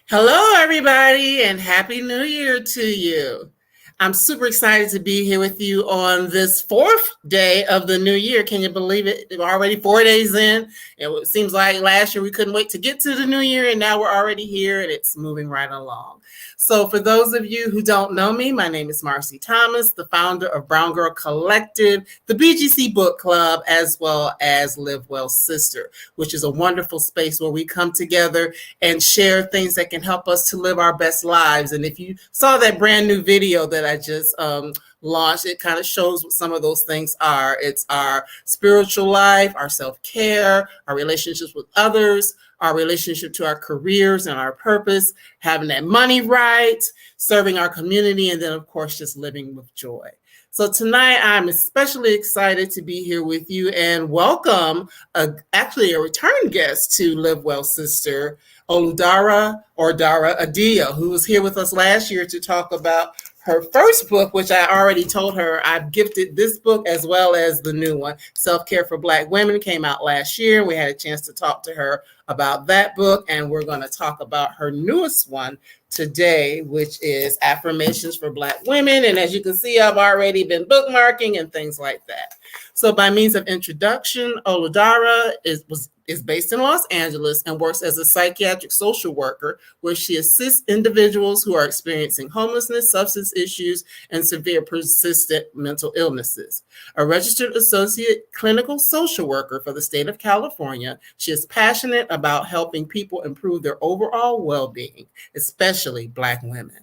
Hello, everybody, and Happy New Year to you. I'm super excited to be here with you on this fourth day of the new year. Can you believe it? We're already 4 days in. It seems like last year we couldn't wait to get to the new year, and now we're already here, and it's moving right along. So for those of you who don't know me, my name is Marcie Thomas, the founder of Brown Girl Collective, the BGC Book Club, as well as Live Well Sister, which is a wonderful space where we come together and share things that can help us to live our best lives. And if you saw that brand new video that I just launched, it kind of shows what some of those things are. It's our spiritual life, our self-care, our relationships with others, our relationship to our careers and our purpose, having that money right, serving our community, and then, of course, just living with joy. So tonight, I'm especially excited to be here with you and welcome actually a return guest to Live Well Sister, Oludara Adeeyo, who was here with us last year to talk about her first book, which I already told her I've gifted this book as well as the new one, Self-Care for Black Women, came out last year. We had a chance to talk to her about that book, and we're going to talk about her newest one today, which is Affirmations for Black Women. And as you can see, I've already been bookmarking and things like that. So by means of introduction, Oludara is based in Los Angeles and works as a psychiatric social worker, where she assists individuals who are experiencing homelessness, substance issues, and severe persistent mental illnesses. A registered associate clinical social worker for the state of California, she is passionate about helping people improve their overall well-being, especially Black women.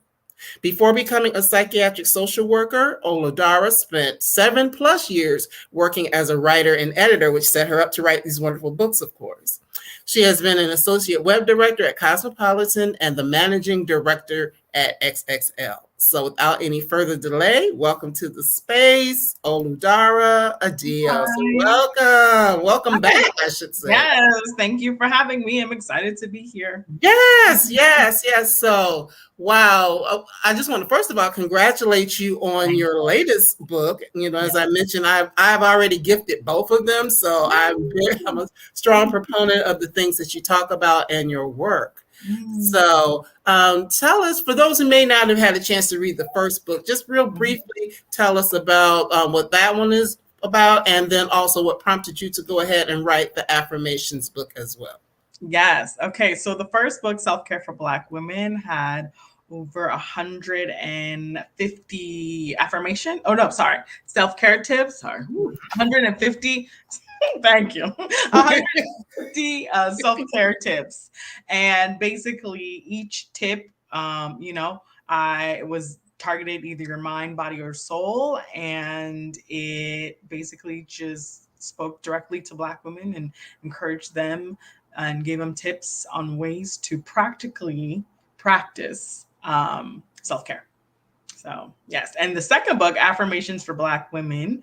Before becoming a psychiatric social worker, Oludara spent 7+ years working as a writer and editor, which set her up to write these wonderful books, of course. She has been an associate web director at Cosmopolitan and the managing director at XXL. So without any further delay, welcome to the space, Oludara Adeeyo. So welcome back, I should say. Yes, thank you for having me. I'm excited to be here. Yes. So, wow. I just want to, first of all, congratulate you on your latest book. You know, as I mentioned, I've already gifted both of them. So I'm a strong proponent of the things that you talk about and your work. So tell us, for those who may not have had a chance to read the first book, just real briefly tell us about what that one is about, and then also what prompted you to go ahead and write the Affirmations book as well. Yes. Okay. So the first book, Self-Care for Black Women, had over 150 affirmation. Oh, no, sorry. Self-care tips. Sorry. 150. Thank you. 150 self-care tips. And basically each tip, I was targeted either your mind, body, or soul. And it basically just spoke directly to Black women and encouraged them and gave them tips on ways to practically practice self-care. So yes. And the second book, Affirmations for Black Women,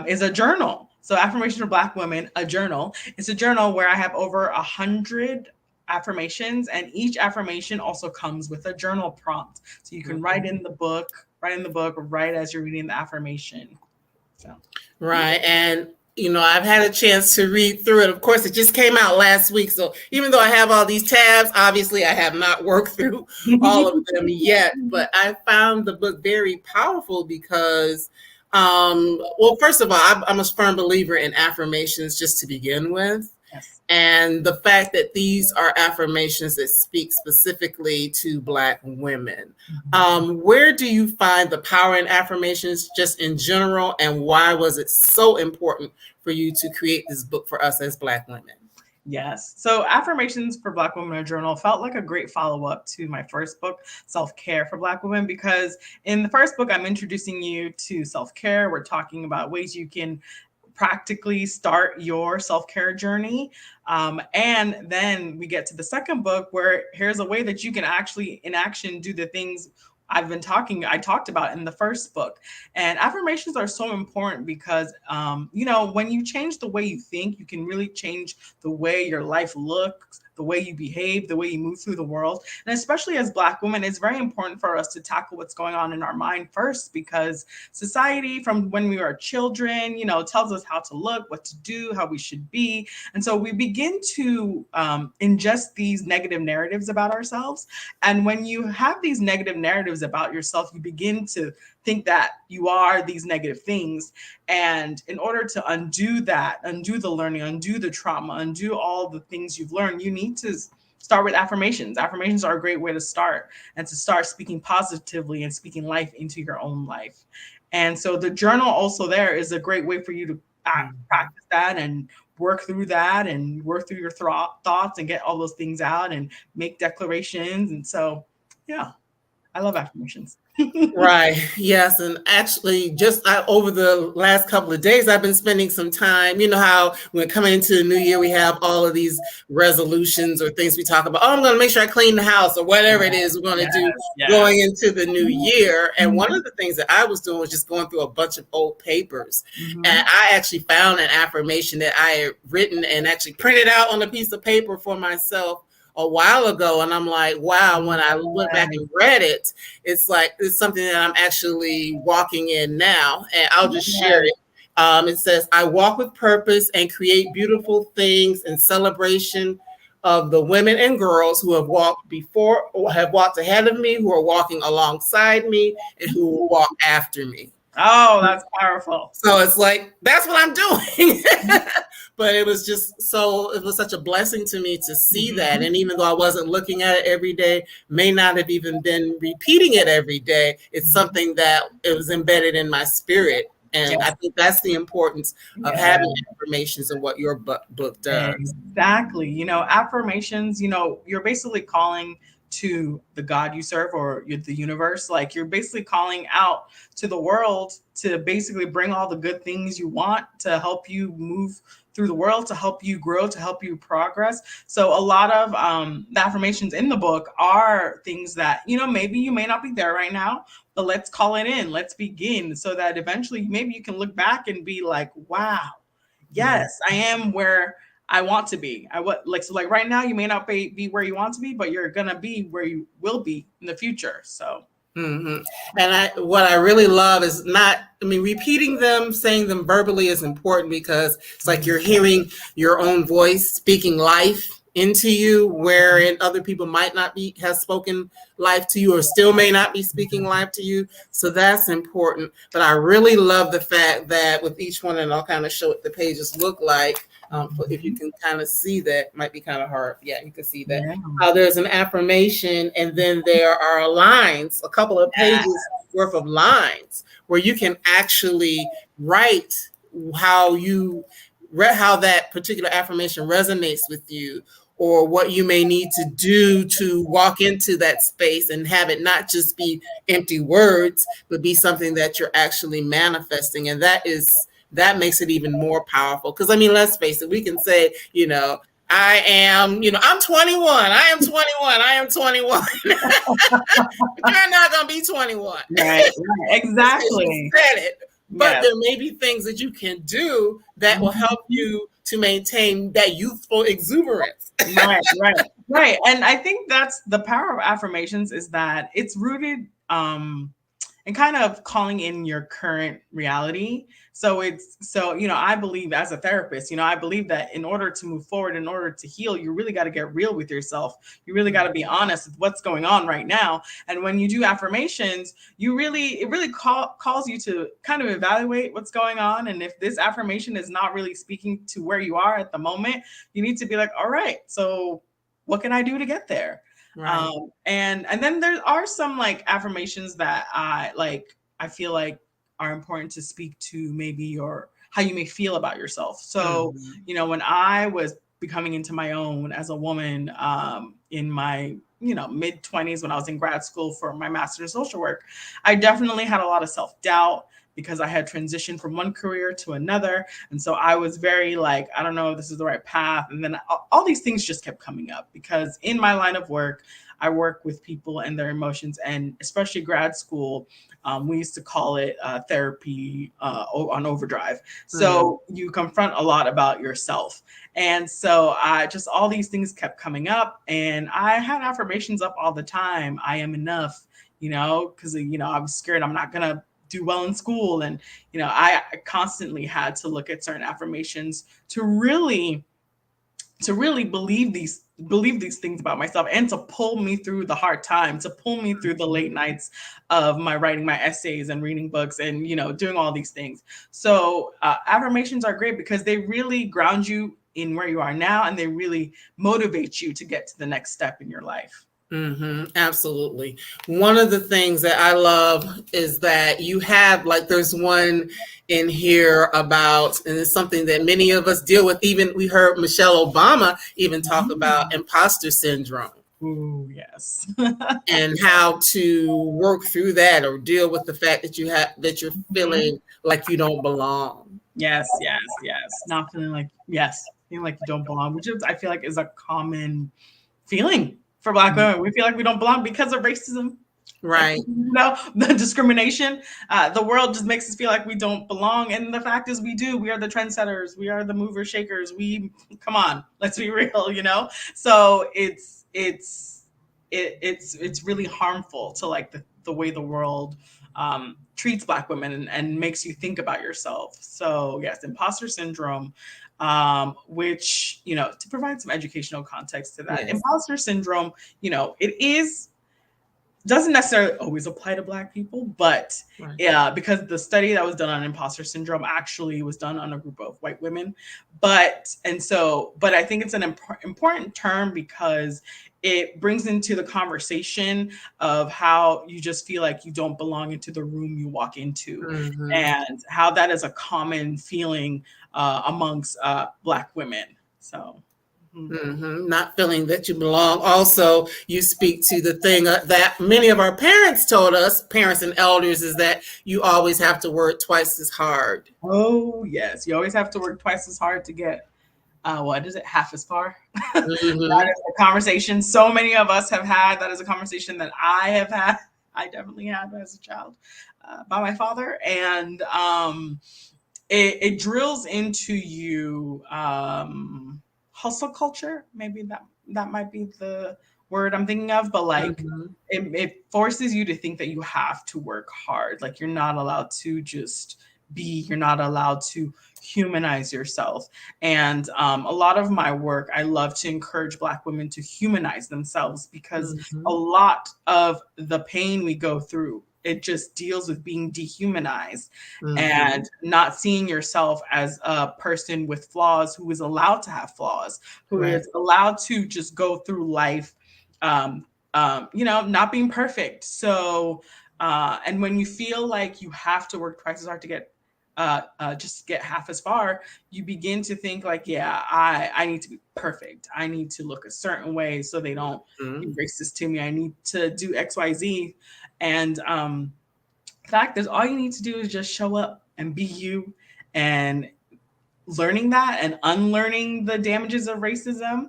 is a journal. So Affirmation for Black Women, a journal. It's a journal where I have over 100 affirmations, and each affirmation also comes with a journal prompt. So you can write in the book right as you're reading the affirmation. So right. And I've had a chance to read through it. Of course, it just came out last week. So even though I have all these tabs, obviously I have not worked through all of them yet. But I found the book very powerful because, well, first of all, I'm a firm believer in affirmations just to begin with. Yes. and the fact that these are affirmations that speak specifically to Black women. Where do you find the power in affirmations just in general, and why was it so important for you to create this book for us as Black women? Yes. So Affirmations for Black Women, a journal, felt like a great follow-up to my first book, Self-Care for Black Women, because in the first book, I'm introducing you to self-care. We're talking about ways you can practically start your self-care journey. And then we get to the second book where here's a way that you can actually in action do the things I talked about in the first book. And affirmations are so important because, when you change the way you think, you can really change the way your life looks, the way you behave, the way you move through the world. And especially as Black women, it's very important for us to tackle what's going on in our mind first, because society from when we were children, tells us how to look, what to do, how we should be. And so we begin to ingest these negative narratives about ourselves. And when you have these negative narratives about yourself, you begin to think that you are these negative things. And in order to undo that, undo the learning, undo the trauma, undo all the things you've learned, you need to start with affirmations. Affirmations are a great way to start, and to start speaking positively and speaking life into your own life. And so the journal also there is a great way for you to practice that and work through that and work through your thoughts and get all those things out and make declarations. And so, yeah, I love affirmations. Right. Yes. And actually, just over the last couple of days, I've been spending some time. You know how when coming into the new year, we have all of these resolutions or things we talk about. Oh, I'm going to make sure I clean the house or whatever it is we're going to do going into the new year. And one of the things that I was doing was just going through a bunch of old papers. And I actually found an affirmation that I had written and actually printed out on a piece of paper for myself a while ago, and I'm like, wow, when I went back and read it, it's like it's something that I'm actually walking in now, and I'll just share it. It says, I walk with purpose and create beautiful things in celebration of the women and girls who have walked before, or have walked ahead of me, who are walking alongside me, and who will walk after me. Oh, that's powerful. So it's like, that's what I'm doing. But it was such a blessing to me to see that. And even though I wasn't looking at it every day, may not have even been repeating it every day, it's something that it was embedded in my spirit. And I think that's the importance of having affirmations and what your book does. Exactly. Affirmations, you're basically calling to the God you serve or the universe. Like, you're basically calling out to the world to basically bring all the good things you want to help you move through the world, to help you grow, to help you progress. So a lot of the affirmations in the book are things that, maybe you may not be there right now, but let's call it in. Let's begin, so that eventually maybe you can look back and be like, wow, yes, I am where I want to be. So right now you may not be where you want to be, but you're gonna be where you will be in the future. So. And what I really love is repeating them, saying them verbally is important, because it's like you're hearing your own voice speaking life into you, wherein other people might not have spoken life to you, or still may not be speaking life to you. So that's important. But I really love the fact that with each one, and I'll kind of show what the pages look like. If you can kind of see that, might be kind of hard. Yeah, you can see that. There's an affirmation, and then there are lines, a couple of pages worth of lines, where you can actually write how that particular affirmation resonates with you, or what you may need to do to walk into that space and have it not just be empty words, but be something that you're actually manifesting. And that makes it even more powerful. Because let's face it, we can say, I am, I'm 21. I am 21. I am 21. But you're not going to be 21. Right. Exactly. You said it. But there may be things that you can do that will help you to maintain that youthful exuberance. Right. And I think that's the power of affirmations, is that it's rooted and kind of calling in your current reality. So I believe, as a therapist, I believe that in order to move forward, in order to heal, you really got to get real with yourself. You really got to be honest with what's going on right now. And when you do affirmations, it really calls you to kind of evaluate what's going on. And if this affirmation is not really speaking to where you are at the moment, you need to be like, all right, so what can I do to get there? Right. And then there are some like affirmations that I feel like are important to speak to maybe your how you may feel about yourself. So, when I was becoming into my own as a woman, in my mid 20s, when I was in grad school for my master's in social work, I definitely had a lot of self-doubt because I had transitioned from one career to another. And so I was very like, I don't know if this is the right path. And then all these things just kept coming up because in my line of work, I work with people and their emotions, and especially grad school, we used to call it therapy on overdrive. So you confront a lot about yourself. And so just all these things kept coming up, and I had affirmations up all the time. I am enough, because, I was scared I'm not going to do well in school. And, I constantly had to look at certain affirmations to really believe these things about myself, and to pull me through the hard times, to pull me through the late nights of my writing my essays and reading books and doing all these things. So affirmations are great because they really ground you in where you are now, and they really motivate you to get to the next step in your life. Absolutely. One of the things that I love is that you have, like, there's one in here about, and it's something that many of us deal with. Even we heard Michelle Obama even talk about imposter syndrome. Ooh, yes. And how to work through that or deal with the fact that you're feeling like you don't belong. Yes. Not feeling like, feeling like you don't belong, which is, I feel like, is a common feeling for Black women. We feel like we don't belong because of racism. Right. The discrimination. The world just makes us feel like we don't belong. And the fact is we do. We are the trendsetters. We are the movers, shakers. Come on, let's be real, So it's really harmful to like the way the world treats Black women and makes you think about yourself. So yes, imposter syndrome, which, to provide some educational context to that, imposter syndrome, it doesn't necessarily always apply to Black people, but because the study that was done on imposter syndrome actually was done on a group of white women. But I think it's an important term because it brings into the conversation of how you just feel like you don't belong into the room you walk into, and how that is a common feeling amongst Black women. So. Not feeling that you belong. Also, you speak to the thing that many of our parents told us, parents and elders, is that you always have to work twice as hard. Oh, yes. You always have to work twice as hard to get, what is it, half as far? That is a conversation so many of us have had. That is a conversation that I have had. I definitely had as a child by my father. And it drills into you hustle culture. Maybe that might be the word I'm thinking of, but like it forces you to think that you have to work hard. Like you're not allowed to just be, you're not allowed to humanize yourself. And a lot of my work, I love to encourage Black women to humanize themselves, because a lot of the pain we go through, it just deals with being dehumanized and not seeing yourself as a person with flaws, who is allowed to have flaws, who is allowed to just go through life, not being perfect. So, and when you feel like you have to work twice as hard to get just get half as far, you begin to think like, I need to be perfect. I need to look a certain way so they don't be racist to me. I need to do XYZ. And fact is, all you need to do is just show up and be you. And learning that and unlearning the damages of racism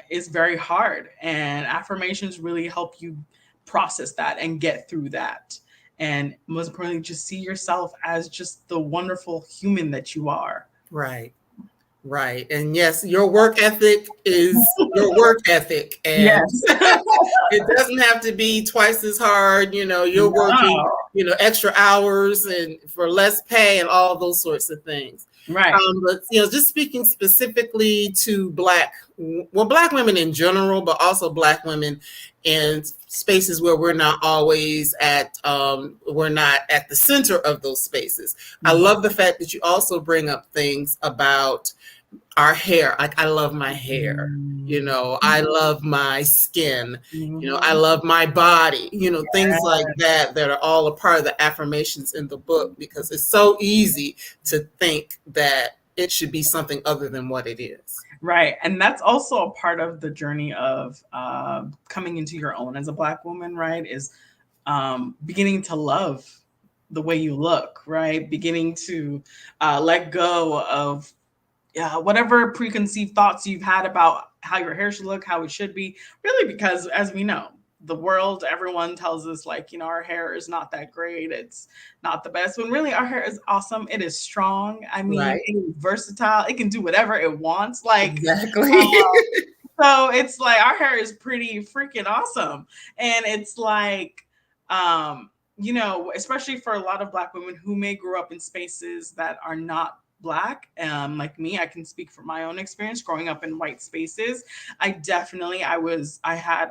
is very hard. And affirmations really help you process that and get through that. And most importantly, just see yourself as just the wonderful human that you are. Right. Right. And yes, your work ethic is your work ethic. And Yes. it doesn't have to be twice as hard. You're working, No. extra hours and for less pay and all those sorts of things. Right. But, just speaking specifically to Black women in general, but also Black women in spaces where we're not at the center of those spaces. I love the fact that you also bring up things about our hair. Like, I love my hair. I love my skin. I love my body. Things like that are all a part of the affirmations in the book, because it's so easy to think that it should be something other than what it is. Right. And that's also a part of the journey of coming into your own as a Black woman, right? Is beginning to love the way you look, right? Beginning to let go of whatever preconceived thoughts you've had about how your hair should look, how it should be, really, because as we know, the world, everyone tells us like, our hair is not that great. It's not the best, when really our hair is awesome. It is strong. I mean, Right. it is versatile. It can do whatever it wants. Like, Exactly. so it's like our hair is pretty freaking awesome. And it's like, especially for a lot of Black women who may grow up in spaces that are not Black, like me, I can speak from my own experience growing up in white spaces. I had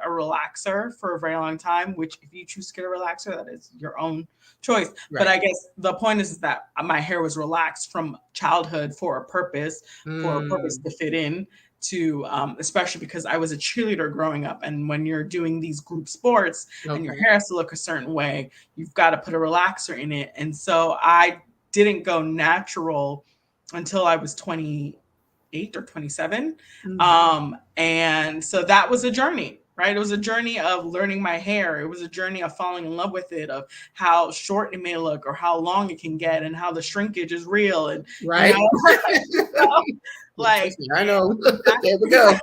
a relaxer for a very long time, which if you choose to get a relaxer, that is your own choice. Right. But I guess the point is that my hair was relaxed from childhood for a purpose to fit in to, especially because I was a cheerleader growing up. And when you're doing these group sports and your hair has to look a certain way, you've got to put a relaxer in it. And so I didn't go natural until I was 28 or 27. And so that was a journey, right? It was a journey of learning my hair. It was a journey of falling in love with it, of how short it may look or how long it can get and how the shrinkage is real. And, right. Like, I know. There we go.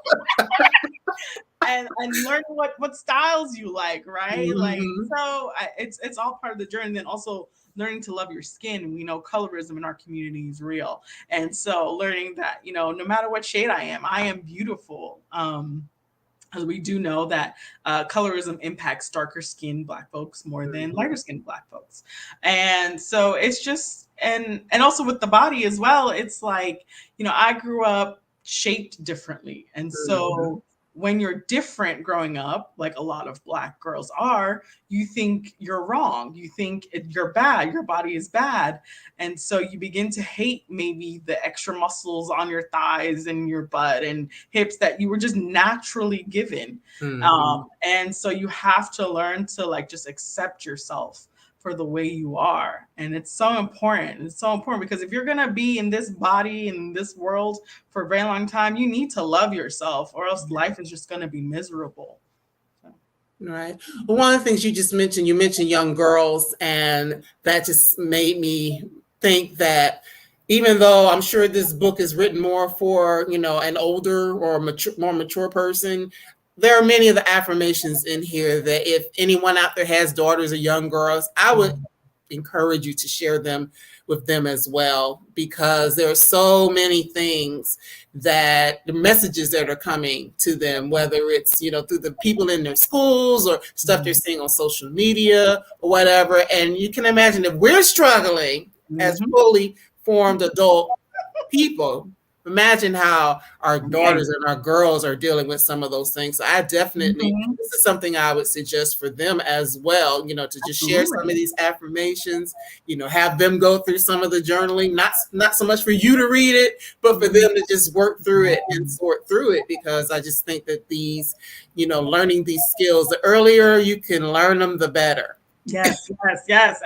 and learn what styles you like, right? Like, so it's all part of the journey. And then also learning to love your skin. We know colorism in our community is real. And so learning that, no matter what shade I am beautiful. As we do know that colorism impacts darker skinned Black folks more than lighter skinned Black folks. And so it's just, and also with the body as well, it's like, I grew up shaped differently. And so when you're different growing up, like a lot of Black girls are, you think you're wrong. You think you're bad. Your body is bad. And so you begin to hate maybe the extra muscles on your thighs and your butt and hips that you were just naturally given. And so you have to learn to like just accept yourself for the way you are. And it's so important. It's so important because if you're going to be in this body, in this world for a very long time, you need to love yourself or else life is just going to be miserable. So. Right. Well, one of the things you mentioned young girls, and that just made me think that even though I'm sure this book is written more for, an older or more mature person, there are many of the affirmations in here that if anyone out there has daughters or young girls, I would encourage you to share them with them as well, because there are so many things that the messages that are coming to them, whether it's, through the people in their schools or stuff they're seeing on social media or whatever. And you can imagine if we're struggling as fully formed adult people, imagine how our daughters and our girls are dealing with some of those things. So I definitely, this is something I would suggest for them as well, to just share some of these affirmations, have them go through some of the journaling, not so much for you to read it, but for them to just work through it and sort through it, because I just think that these, learning these skills, the earlier you can learn them, the better. Yes.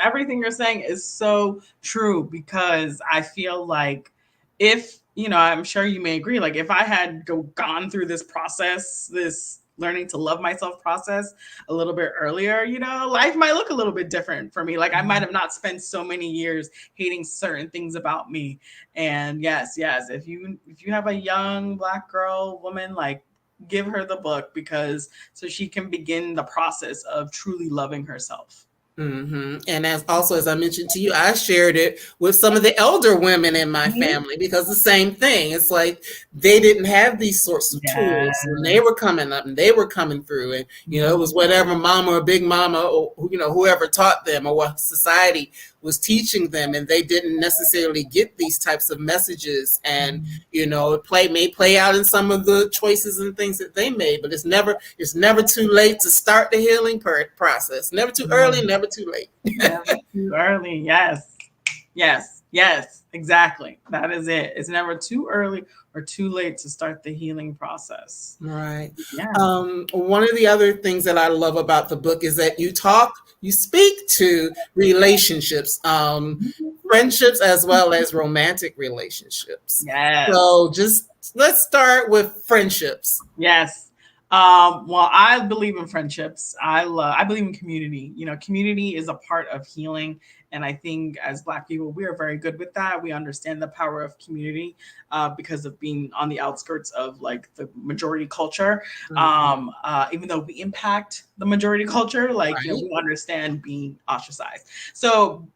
Everything you're saying is so true, because I feel like if, I'm sure you may agree, like if I had gone through this process, this learning to love myself process a little bit earlier, life might look a little bit different for me. Like I might have not spent so many years hating certain things about me. And yes, if you have a young Black girl, woman, like give her the book, because so she can begin the process of truly loving herself. And as also, as I mentioned to you, I shared it with some of the elder women in my Mhm. family because the same thing. It's like they didn't have these sorts of tools when they Yes. were coming up and they were coming through. And, it Mhm. was whatever mama or big mama or, whoever taught them or what society was teaching them. And they didn't necessarily get these types of messages. And, Mhm. it may play out in some of the choices and things that they made, but it's never too late to start the healing process. Never too early, Mhm. never too late. Never too early. Yes. Yes. Yes. Exactly. That is it. It's never too early or too late to start the healing process. Right. Yeah. One of the other things that I love about the book is that you speak to relationships, friendships, as well as romantic relationships. Yes. So just let's start with friendships. Yes. Well, I believe in friendships. I believe in community. Community is a part of healing. And I think as Black people, we are very good with that. We understand the power of community because of being on the outskirts of like the majority culture. Mhm. Even though we impact the majority culture, like, Right. we understand being ostracized. So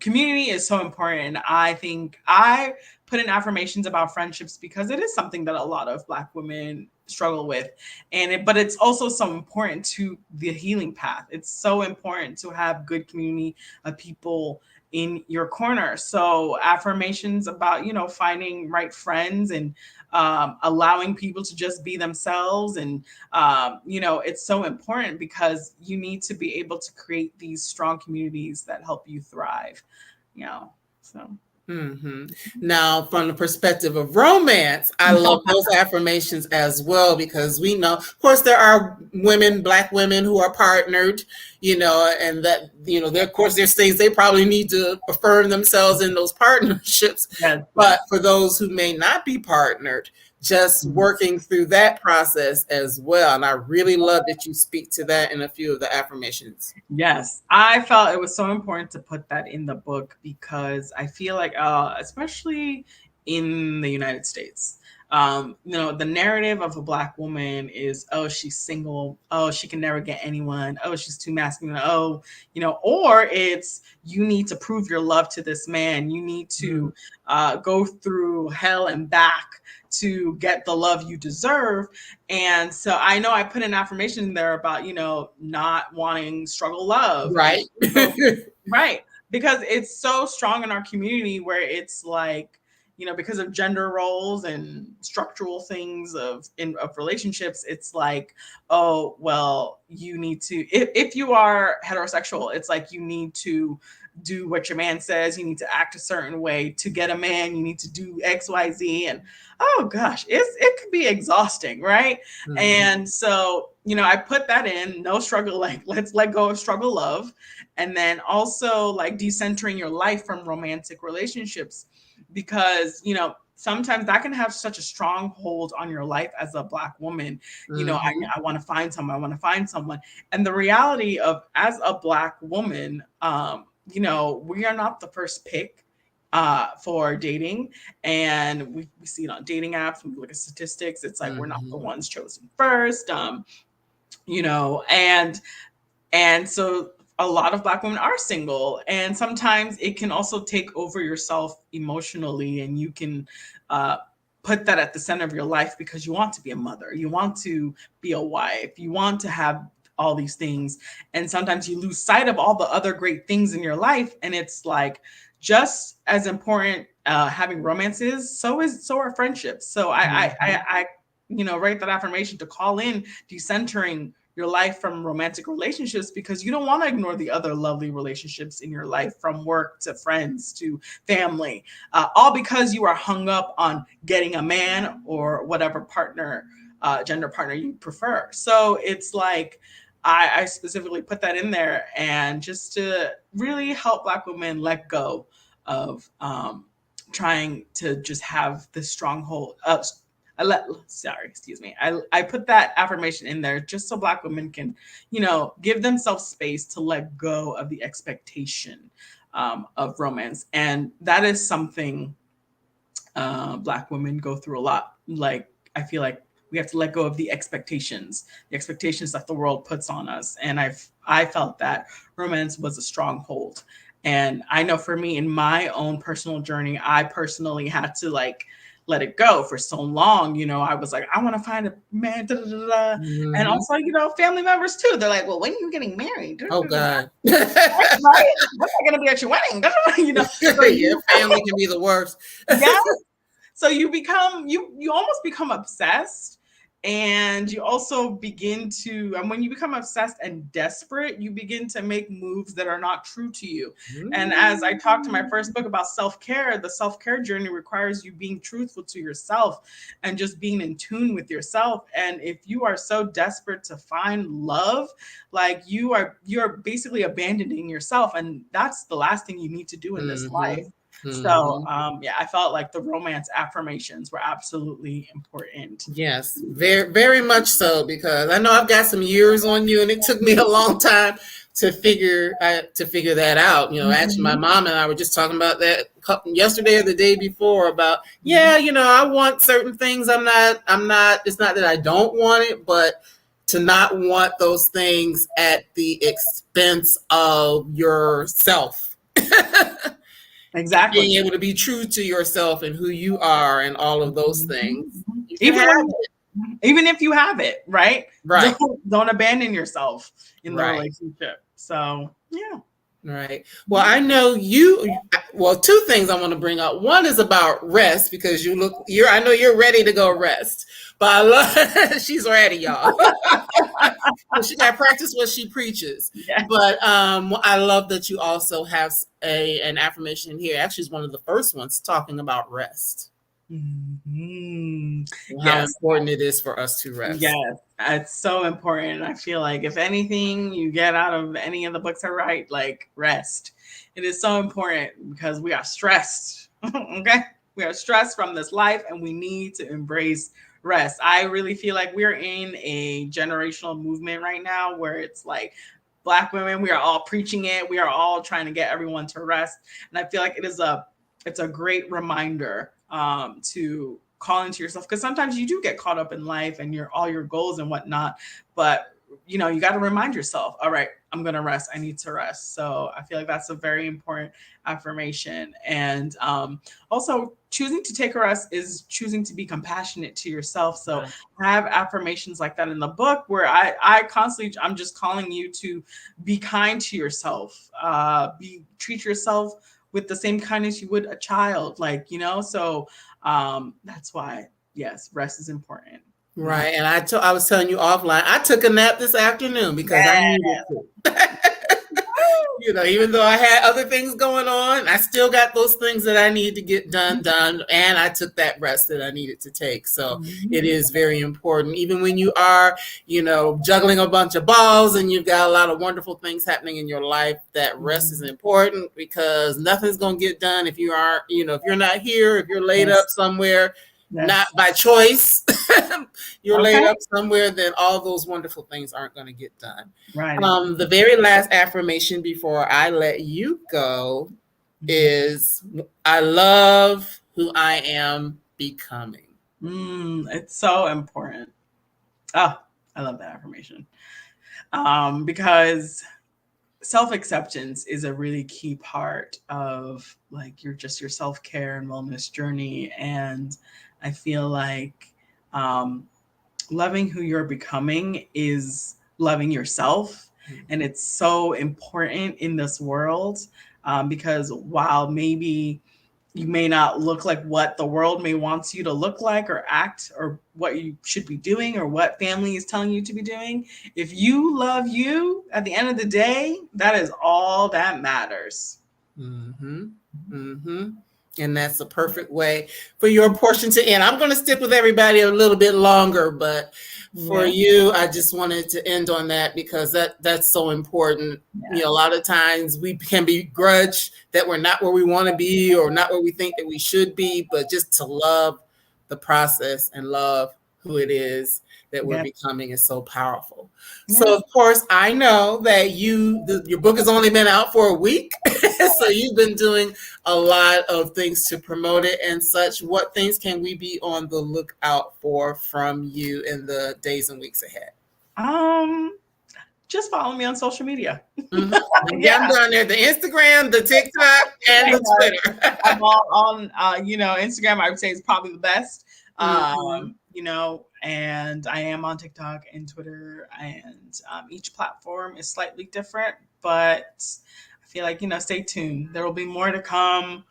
community is so important. And I think I put in affirmations about friendships because it is something that a lot of Black women struggle with, but it's also so important to the healing path. It's so important to have good community of people in your corner. So affirmations about finding right friends and allowing people to just be themselves, and it's so important because you need to be able to create these strong communities that help you thrive. So hmm Now, from the perspective of romance, I love those affirmations as well because we know, of course, there are women, Black women who are partnered, and that, there, of course, there's things they probably need to affirm themselves in those partnerships. yes, But yes. for those who may not be partnered, just working through that process as well. And I really love that you speak to that in a few of the affirmations. Yes, I felt it was so important to put that in the book because I feel like, especially in the United States, the narrative of a Black woman is, oh, she's single, oh, she can never get anyone, oh, she's too masculine, oh, or it's you need to prove your love to this man, you need Mhm. to go through hell and back to get the love you deserve. And so I know I put an affirmation in there about, not wanting struggle love. And Right. so, right. Because it's so strong in our community where it's like, because of gender roles and structural things of relationships, it's like, oh, well, you need to, if you are heterosexual, it's like you need to do what your man says, you need to act a certain way to get a man, you need to do XYZ. And oh gosh, it could be exhausting, right? Mhm. And so, I put that in, no struggle, like let's let go of struggle love. And then also like decentering your life from romantic relationships, because, sometimes that can have such a strong hold on your life as a Black woman. Mhm. I want to find someone, I want to find someone. And the reality of, as a Black woman, we are not the first pick for dating. And we see it on dating apps. When we look at statistics, it's like we're not the Mhm. ones chosen first. And so a lot of Black women are single, and sometimes it can also take over yourself emotionally, and you can uh, put that at the center of your life because you want to be a mother, you want to be a wife, you want to have all these things. And sometimes you lose sight of all the other great things in your life, and it's like just as important having romances, so are friendships. So I write that affirmation to call in decentering your life from romantic relationships, because you don't want to ignore the other lovely relationships in your life, from work to friends to family, all because you are hung up on getting a man or whatever gender partner you prefer. So it's like I specifically put that in there, and just to really help Black women let go of trying to just have this stronghold. Sorry, excuse me. I put that affirmation in there just so Black women can, give themselves space to let go of the expectation of romance. And that is something Black women go through a lot. Like, I feel like we have to let go of the expectations that the world puts on us. And I felt that romance was a stronghold. And I know for me, in my own personal journey, I personally had to like let it go for so long. I was like, I want to find a man, da, da, da, da. Mm-hmm. And also, family members too. They're like, well, when are you getting married? Oh God. Right? What's I gonna be at your wedding? So Your family can be the worst. yeah. So you almost become obsessed, and you also begin to, and when you become obsessed and desperate, you begin to make moves that are not true to you. And as I talked to my first book about self-care, the self-care journey requires you being truthful to yourself and just being in tune with yourself. And if you are so desperate to find love, like you're basically abandoning yourself, and that's the last thing you need to do in this life. So, I felt like the romance affirmations were absolutely important. Yes, very, very much so, because I know I've got some years on you, and it took me a long time to figure that out. Actually, my mom and I were just talking about that yesterday or the day before about, I want certain things. I'm not, it's not that I don't want it, but to not want those things at the expense of yourself. Exactly. Being able to be true to yourself and who you are and all of those things. Even if you have it, right? Right. Don't abandon yourself in the Right. relationship. So, yeah. Right. Well, I know two things I want to bring up. One is about rest, because I know you're ready to go rest. But I love she's ready, y'all. She got to practice what she preaches. Yeah. But I love that you also have an affirmation here. Actually, it's one of the first ones talking about rest. How important it is for us to rest. Yes, it's so important. I feel like if anything you get out of any of the books I write, like rest. It is so important because we are stressed. Okay? We are stressed from this life, and we need to embrace rest. I really feel like we're in a generational movement right now where it's like Black women, we are all preaching it. We are all trying to get everyone to rest. And I feel like it's a great reminder to call into yourself, because sometimes you do get caught up in life and all your goals and whatnot, but you got to remind yourself, all right, I'm going to rest. I need to rest. So I feel like that's a very important affirmation. And also, choosing to take a rest is choosing to be compassionate to yourself. So I have affirmations like that in the book where I'm just calling you to be kind to yourself, treat yourself with the same kindness you would a child, so that's why, yes, rest is important. Right. And I was telling you offline, I took a nap this afternoon because I needed to. Even though I had other things going on, I still got those things that I need to get done. And I took that rest that I needed to take. So it is very important. Even when you are, juggling a bunch of balls and you've got a lot of wonderful things happening in your life, that rest is important, because nothing's going to get done if you aren't, if you're not here, if you're laid up somewhere, not by choice, you're laid up somewhere, then all those wonderful things aren't going to get done. Right. The very last affirmation before I let you go is, I love who I am becoming. It's so important. Oh, I love that affirmation. Because self-acceptance is a really key part of your self-care and wellness journey. And I feel like loving who you're becoming is loving yourself. And it's so important in this world, because while maybe you may not look like what the world may want you to look like or act, or what you should be doing, or what family is telling you to be doing, if you love you, at the end of the day, that is all that matters. And that's the perfect way for your portion to end. I'm going to stick with everybody a little bit longer, but for you, I just wanted to end on that, because that's so important. A lot of times we can begrudge that we're not where we want to be, or not where we think that we should be, but just to love the process and love who it is that we're becoming is so powerful. So, of course, I know that your book has only been out for a week. So you've been doing a lot of things to promote it and such. What things can we be on the lookout for from you in the days and weeks ahead? Just follow me on social media. Mm-hmm. Yeah, I'm down there. The Instagram, the TikTok, and the Twitter. I'm all on, Instagram. I would say is probably the best. Mm-hmm. And I am on TikTok and Twitter, and each platform is slightly different, but I feel like, stay tuned. There will be more to come.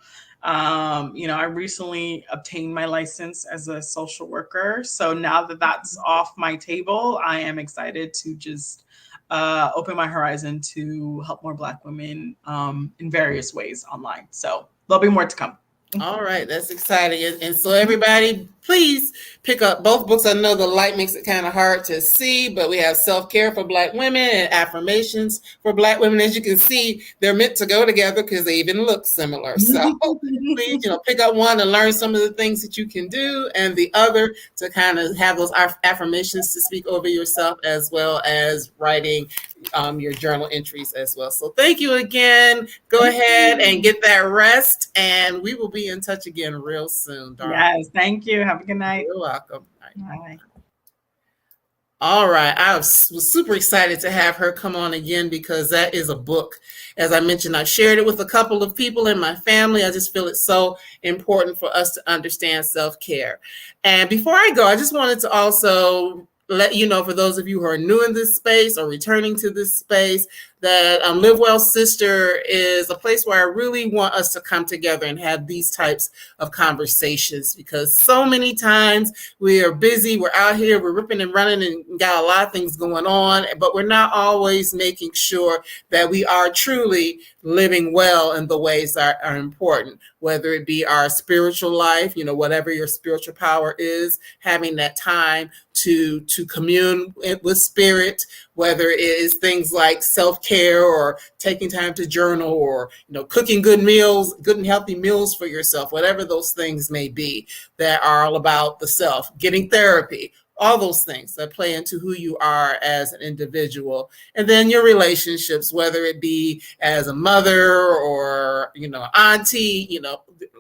I recently obtained my license as a social worker. So now that that's off my table, I am excited to just open my horizon to help more Black women in various ways online. So there'll be more to come. All right, that's exciting. And so everybody, please pick up both books. I know the light makes it kind of hard to see, but we have Self-Care for Black Women and Affirmations for Black Women. As you can see, they're meant to go together because they even look similar. So please, pick up one and learn some of the things that you can do, and the other to kind of have those affirmations to speak over yourself, as well as writing your journal entries as well. So thank you again. Go ahead and get that rest, and we will be in touch again real soon, darling. Yes, thank you. Have a good night. You're welcome. Bye. All right. I was super excited to have her come on again because that is a book. As I mentioned, I've shared it with a couple of people in my family. I just feel it's so important for us to understand self-care. And before I go, I just wanted to also let you know, for those of you who are new in this space or returning to this space, that Live Well Sister is a place where I really want us to come together and have these types of conversations, because so many times we are busy, we're out here, we're ripping and running and got a lot of things going on, but we're not always making sure that we are truly living well in the ways that are important, whether it be our spiritual life, whatever your spiritual power is, having that time to commune with spirit, whether it is things like self-care or taking time to journal, or cooking good meals, good and healthy meals for yourself, whatever those things may be that are all about the self, getting therapy, all those things that play into who you are as an individual. And then your relationships, whether it be as a mother or auntie,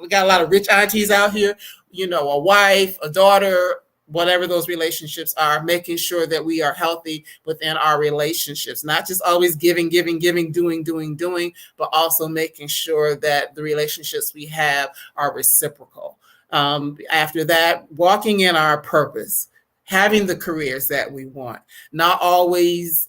we got a lot of rich aunties out here, a wife, a daughter, whatever those relationships are, making sure that we are healthy within our relationships, not just always giving, doing, but also making sure that the relationships we have are reciprocal. After that, walking in our purpose, having the careers that we want, not always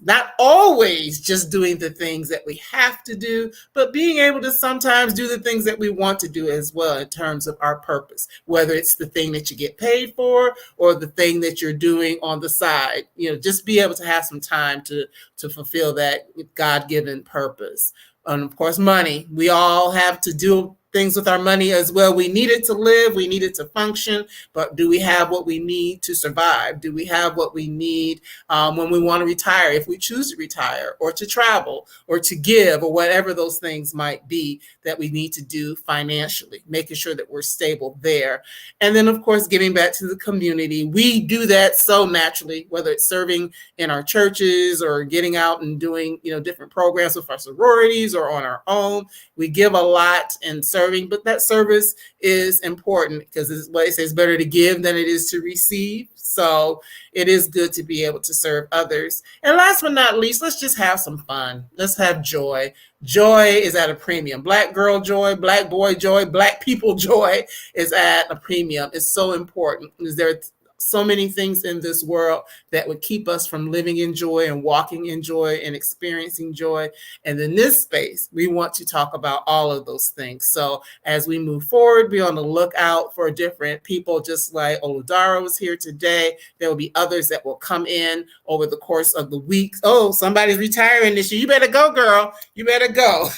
just doing the things that we have to do, but being able to sometimes do the things that we want to do as well in terms of our purpose, whether it's the thing that you get paid for or the thing that you're doing on the side. Just be able to have some time to fulfill that God-given purpose. And of course, money. We all have to do things with our money as well. We need it to live, we need it to function, but do we have what we need to survive? Do we have what we need when we want to retire, if we choose to retire, or to travel, or to give, or whatever those things might be that we need to do financially, making sure that we're stable there. And then, of course, giving back to the community. We do that so naturally, whether it's serving in our churches or getting out and doing different programs with our sororities or on our own. We give a lot and serving, but that service is important because it's what it says, better to give than it is to receive. So it is good to be able to serve others. And last but not least, let's just have some fun. Let's have joy. Joy is at a premium. Black girl joy, Black boy joy, Black people joy is at a premium. It's so important. There are so many things in this world that would keep us from living in joy and walking in joy and experiencing joy. And in this space, we want to talk about all of those things. So as we move forward, be on the lookout for different people, just like Oludara was here today. There will be others that will come in over the course of the week. Oh, somebody's retiring this year. You better go, girl. You better go.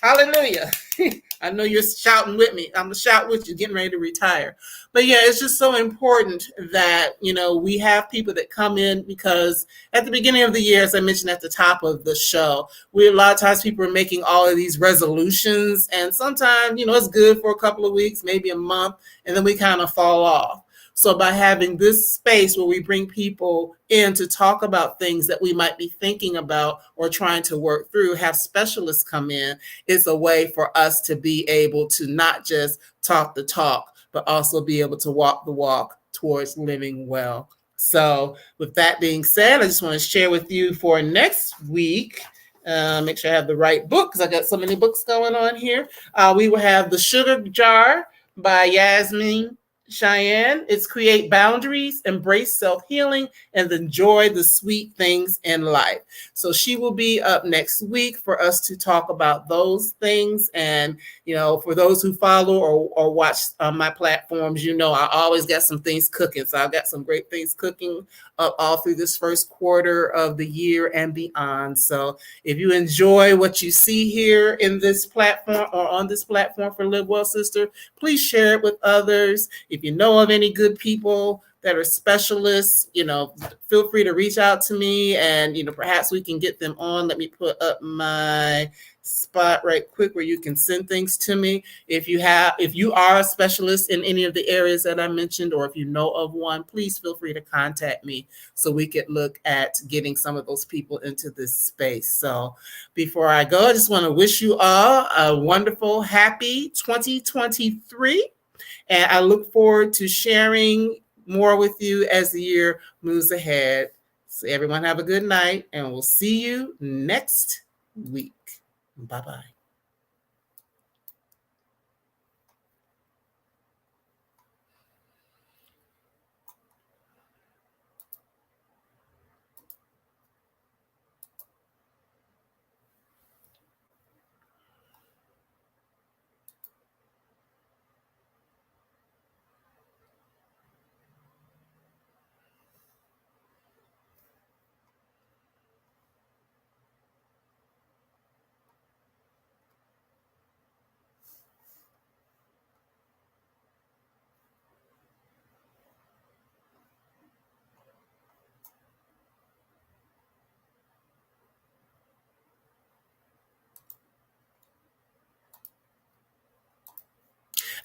Hallelujah. I know you're shouting with me. I'm going to shout with you, getting ready to retire. But yeah, it's just so important that, we have people that come in, because at the beginning of the year, as I mentioned at the top of the show, a lot of times people are making all of these resolutions, and sometimes, it's good for a couple of weeks, maybe a month, and then we kind of fall off. So by having this space where we bring people in to talk about things that we might be thinking about or trying to work through, have specialists come in, is a way for us to be able to not just talk the talk, but also be able to walk the walk towards living well. So with that being said, I just want to share with you for next week. Make sure I have the right book because I got so many books going on here. We will have The Sugar Jar by Yasmin Cheyenne. It's create boundaries, embrace self-healing, and enjoy the sweet things in life. So she will be up next week for us to talk about those things. And, you know, for those who follow or watch my platforms, you know, I always got some things cooking. So I've got some great things cooking all through this first quarter of the year and beyond. So if you enjoy what you see here in this platform or on this platform for Live Well Sister, please share it with others. If you know of any good people that are specialists, you know, feel free to reach out to me and, you know, perhaps we can get them on. Let me put up my spot right quick where you can send things to me. If you are a specialist in any of the areas that I mentioned, or if you know of one, please feel free to contact me so we could look at getting some of those people into this space. So before I go, I just want to wish you all a wonderful, happy 2023. And I look forward to sharing more with you as the year moves ahead. So everyone have a good night, and we'll see you next week. Bye-bye.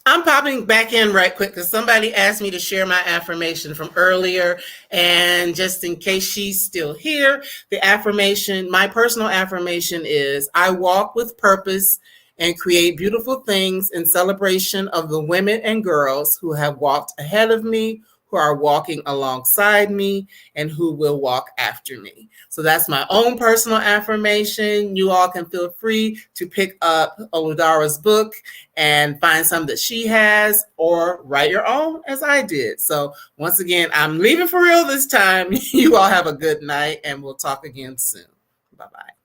I'm popping back in right quick because somebody asked me to share my affirmation from earlier. And just in case she's still here, the affirmation, my personal affirmation is I walk with purpose and create beautiful things in celebration of the women and girls who have walked ahead of me, who are walking alongside me, and who will walk after me. So that's my own personal affirmation. You all can feel free to pick up Oludara's book and find some that she has, or write your own as I did. So once again, I'm leaving for real this time. You all have a good night, and we'll talk again soon. Bye-bye.